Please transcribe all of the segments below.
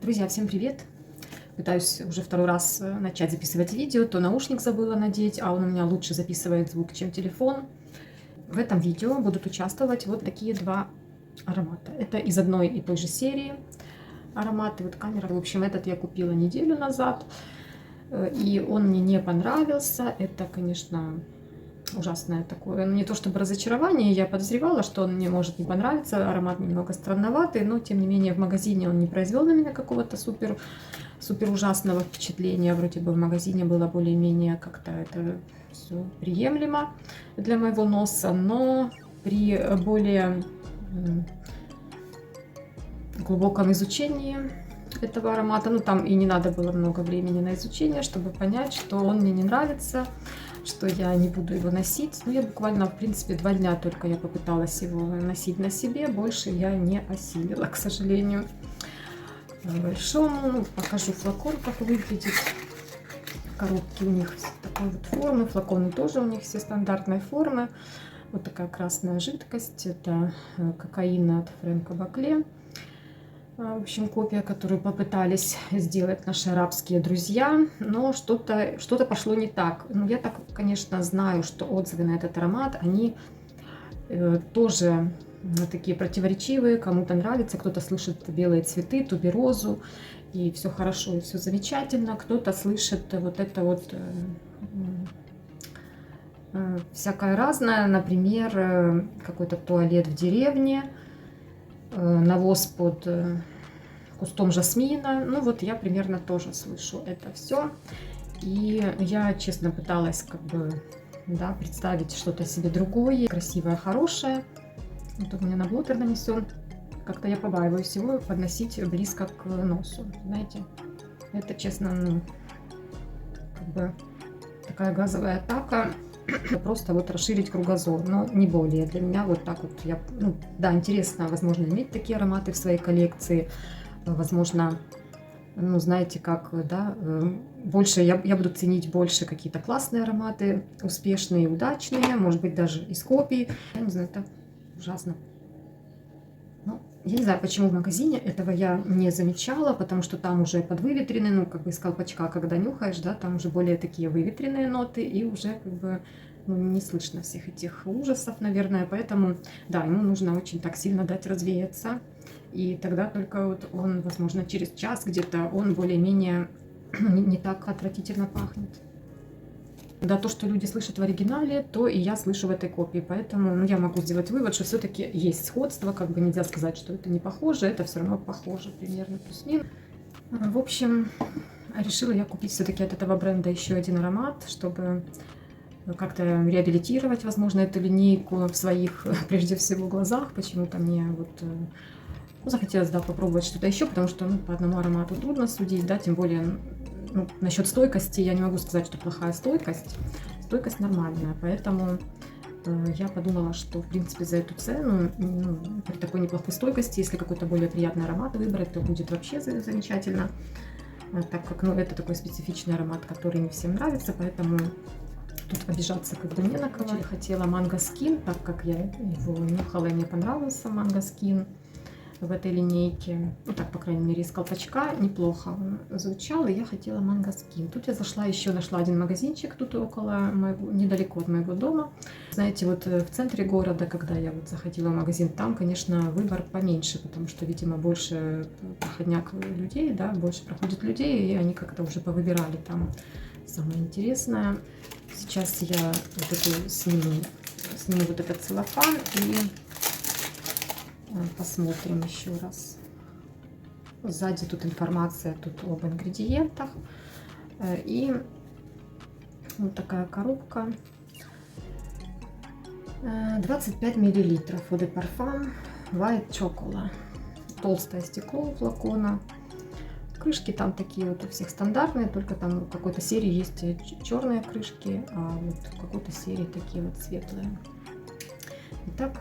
Друзья, всем привет! Пытаюсь уже второй раз начать записывать видео. То наушник забыла надеть, а он у меня лучше записывает звук, чем телефон. В этом видео будут участвовать вот такие два аромата. Это из одной и той же серии ароматы. Вот камера. В общем, этот я купила неделю назад, и он мне не понравился. Это, конечно, ужасное такое, ну, не то чтобы разочарование, я подозревала, что он мне может не понравиться, аромат немного странноватый, но тем не менее в магазине он не произвел на меня какого-то супер ужасного впечатления. Вроде бы в магазине было более-менее как-то это все приемлемо для моего носа, но при более глубоком изучении этого аромата, ну там и не надо было много времени на изучение, чтобы понять, что он мне не нравится, что я не буду его носить. Ну, я буквально, в принципе, 2 дня только я попыталась его носить на себе, больше я не осилила, к сожалению. Большому, ну, покажу флакон, как выглядит. Коробки у них такой вот формы, флаконы тоже у них все стандартной формы. Вот такая красная жидкость, это кокаин от Фрэнка Бакле. В общем, копия, которую попытались сделать наши арабские друзья, но что-то пошло не так. Ну, я так, конечно, знаю, что отзывы на этот аромат, они тоже такие противоречивые. Кому-то нравится, кто-то слышит белые цветы, туберозу, и все хорошо, и все замечательно. Кто-то слышит вот это вот всякое разное, например, какой-то туалет в деревне, навоз под кустом жасмина. Ну вот я примерно тоже слышу это все. И я, честно, пыталась как бы, да, представить что-то себе другое, красивое, хорошее. Вот у меня на блотер нанесен. Как-то я побаиваюсь его подносить близко к носу, знаете. Это, честно, ну, как бы такая газовая атака. Просто вот расширить кругозор, но не более. Для меня вот так вот, ну, да, интересно, возможно, иметь такие ароматы в своей коллекции. Возможно, ну, знаете, как, да, больше я буду ценить больше какие-то классные ароматы, успешные, удачные, может быть, даже из копий. Я не знаю, это ужасно. Ну, я не знаю, почему в магазине этого я не замечала, потому что там уже подвыветрены, ну, как бы из колпачка, когда нюхаешь, да, там уже более такие выветренные ноты, и уже как бы, ну, не слышно всех этих ужасов, наверное, поэтому, да, ему нужно очень так сильно дать развеяться, и тогда только вот он, возможно, через час где-то он более-менее не так отвратительно пахнет. Да, то, что люди слышат в оригинале, то и я слышу в этой копии. Поэтому, ну, я могу сделать вывод, что все-таки есть сходство. Как бы нельзя сказать, что это не похоже. Это все равно похоже, примерно плюс-минус. В общем, решила я купить все-таки от этого бренда еще один аромат, чтобы как-то реабилитировать, возможно, эту линейку в своих, прежде всего, глазах. Почему-то мне вот, ну, захотелось, да, попробовать что-то еще, потому что, ну, по одному аромату трудно судить, да, тем более... Ну, насчет стойкости я не могу сказать, что плохая стойкость. Стойкость нормальная, поэтому я подумала, что, в принципе, за эту цену, ну, при такой неплохой стойкости, если какой-то более приятный аромат выбрать, то будет вообще замечательно. Так как, ну, это такой специфичный аромат, который не всем нравится, поэтому тут обижаться как бы не на кого. Я хотела Mango Skin, так как я его нюхала и мне понравился Mango Skin в этой линейке. Ну так, по крайней мере, из колпачка неплохо он звучал, и я хотела Mango Skin. Тут я зашла еще, нашла один магазинчик тут около моего, недалеко от моего дома. Знаете, вот в центре города, когда я вот заходила в магазин, там, конечно, выбор поменьше, потому что, видимо, больше проходняк людей, да, больше проходит людей, и они как-то уже повыбирали там самое интересное. Сейчас я вот эту сниму вот этот целлофан и посмотрим еще раз. Сзади тут информация тут об ингредиентах. И вот такая коробка. 25 миллилитров Eau de Parfum White Chocolate. Толстое стекло у флакона. Крышки там такие вот у всех стандартные, только там в какой-то серии есть черные крышки, а вот в какой-то серии такие вот светлые. Итак,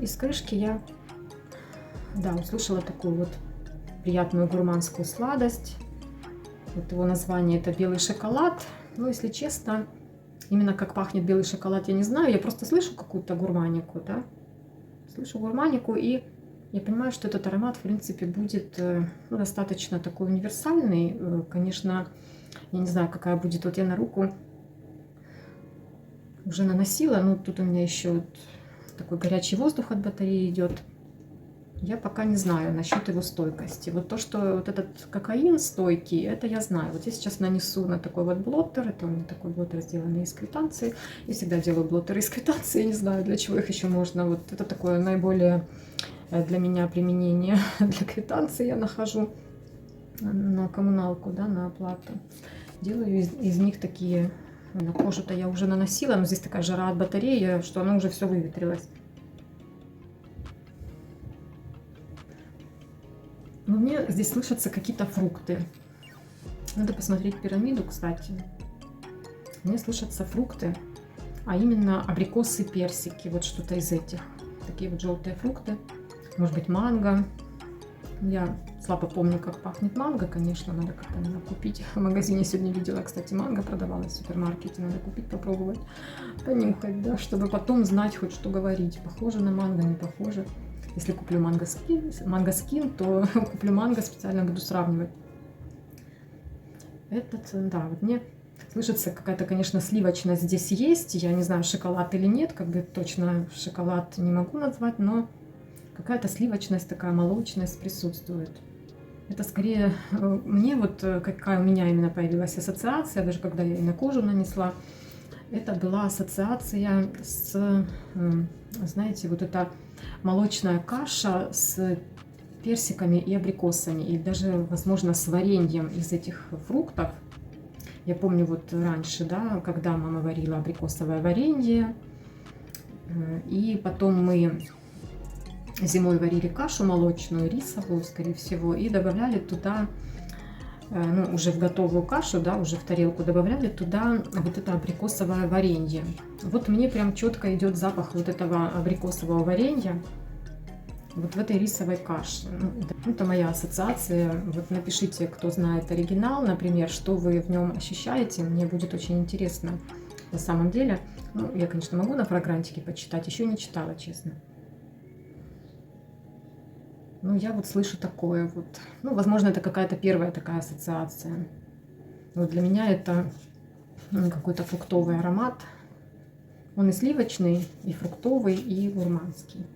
из крышки я, да, услышала такую вот приятную гурманскую сладость. Вот его название — это белый шоколад. Но, если честно, именно как пахнет белый шоколад, я не знаю. Я просто слышу какую-то гурманику, да. Слышу гурманику, и Я понимаю, что этот аромат, в принципе, будет ну, достаточно такой универсальный. Конечно, я не знаю, какая будет. Вот я на руку уже наносила, но тут у меня еще вот такой горячий воздух от батареи идет. Я пока не знаю насчет его стойкости. Вот то, что вот этот кокаин стойкий, это я знаю. Вот я сейчас нанесу на такой вот блоттер. Это у меня такой блоттер, сделанный из квитанции. Я всегда делаю блоттеры из квитанции. Я не знаю, для чего их еще можно. Вот это такое наиболее для меня применение для квитанции я нахожу на коммуналку, да, на оплату. Делаю из них такие. На кожу-то я уже наносила, но здесь такая жара от батареи, что оно уже все выветрилось. Но мне здесь слышатся какие-то фрукты. Надо посмотреть пирамиду, кстати. Мне слышатся фрукты, а именно абрикосы, персики. Вот что-то из этих. Такие вот желтые фрукты. Может быть, манго. Я слабо помню, как пахнет манго, конечно, надо как-то купить. В магазине сегодня видела, кстати, манго продавалось в супермаркете. Надо купить, попробовать, понюхать, да, чтобы потом знать хоть что говорить. Похоже на манго, не похоже. Если куплю манго скин, то куплю манго, специально буду сравнивать. Этот, да, вот мне слышится какая-то, конечно, сливочность здесь есть. Я не знаю, шоколад или нет, как бы точно шоколад не могу назвать, но какая-то сливочность, такая молочность присутствует. Это скорее мне вот какая у меня именно появилась ассоциация, даже когда я и на кожу нанесла, это была ассоциация с, знаете, вот эта молочная каша с персиками и абрикосами, и даже, возможно, с вареньем из этих фруктов. Я помню вот раньше, да, когда мама варила абрикосовое варенье, и потом мы зимой варили кашу молочную, рисовую, скорее всего, и добавляли туда, ну, уже в готовую кашу, да, уже в тарелку добавляли туда вот это абрикосовое варенье. Вот мне прям четко идет запах вот этого абрикосового варенья вот в этой рисовой каше. Ну, это моя ассоциация. Вот напишите, кто знает оригинал, например, что вы в нем ощущаете. Мне будет очень интересно на самом деле. Ну, я, конечно, могу на фрагрантике почитать, еще не читала, честно. Ну, я вот слышу такое вот. Ну, возможно, это какая-то первая такая ассоциация. Вот для меня это какой-то фруктовый аромат. Он и сливочный, и фруктовый, и гурманский.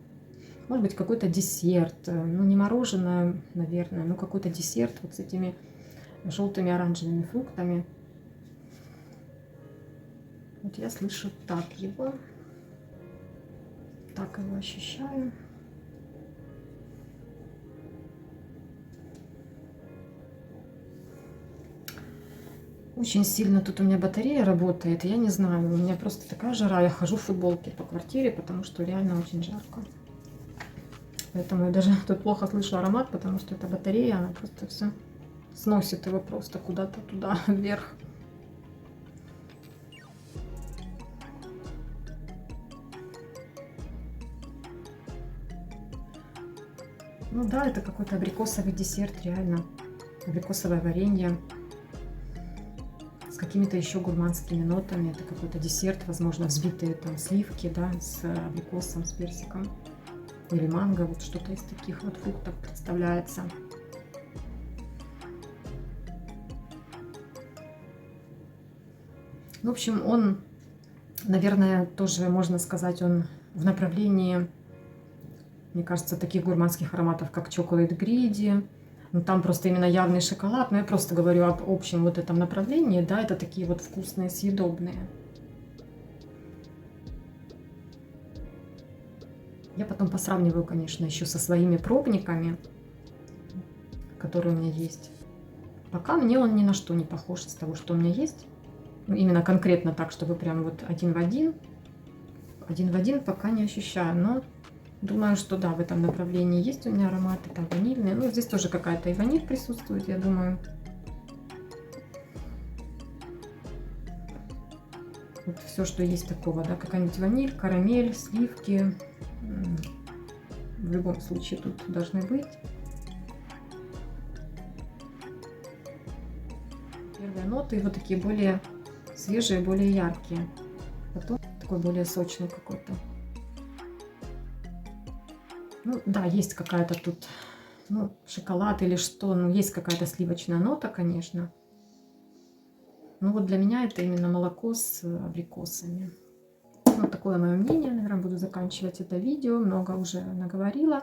Может быть, какой-то десерт. Ну, не мороженое, наверное, но какой-то десерт вот с этими желтыми оранжевыми фруктами. Вот я слышу так его. Так его ощущаю. Очень сильно тут у меня батарея работает, я не знаю, у меня просто такая жара, я хожу в футболке по квартире, потому что реально очень жарко. Поэтому я даже тут плохо слышу аромат, потому что эта батарея, она просто все сносит его просто куда-то туда, вверх. Ну да, это какой-то абрикосовый десерт, реально. Абрикосовое варенье. С какими-то еще гурманскими нотами. Это какой-то десерт, возможно, взбитые там сливки, да, с абрикосом, с персиком. Или манго, вот что-то из таких вот фруктов представляется. В общем, он, наверное, тоже можно сказать, он в направлении, мне кажется, таких гурманских ароматов, как Chocolate Greedy. Ну, там просто именно явный шоколад. Но я просто говорю об общем вот этом направлении. Да, это такие вот вкусные, съедобные. Я потом посравниваю, конечно, еще со своими пробниками, которые у меня есть. Пока мне он ни на что не похож из того, что у меня есть. Ну, именно конкретно так, чтобы прям вот один в один. Один в один пока не ощущаю. Но думаю, что да, в этом направлении есть у меня ароматы, там ванильные. Ну, здесь тоже какая-то и ваниль присутствует, я думаю. Вот все, что есть такого, да, какая-нибудь ваниль, карамель, сливки. В любом случае тут должны быть. Первые ноты вот такие более свежие, более яркие. Потом такой более сочный какой-то. Ну да, есть какая-то тут, ну, шоколад или что, ну, есть какая-то сливочная нота, конечно. Но вот для меня это именно молоко с абрикосами. Вот такое мое мнение. Наверное, буду заканчивать это видео. Много уже наговорила.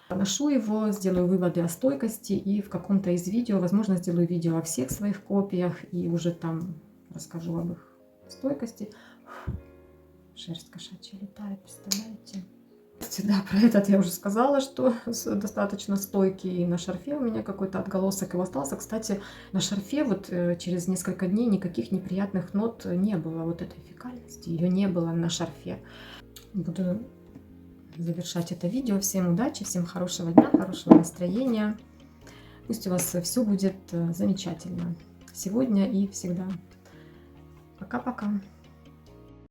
Поношу его, сделаю выводы о стойкости и в каком-то из видео, возможно, сделаю видео о всех своих копиях и уже там расскажу об их стойкости. Шерсть кошачья летает, представляете? Да, про этот я уже сказала, что достаточно стойкий. И на шарфе у меня какой-то отголосок его остался. Кстати, на шарфе вот через несколько дней никаких неприятных нот не было. Вот этой фекальности, ее не было на шарфе. Буду завершать это видео. Всем удачи, всем хорошего дня, хорошего настроения. Пусть у вас все будет замечательно сегодня и всегда. Пока-пока.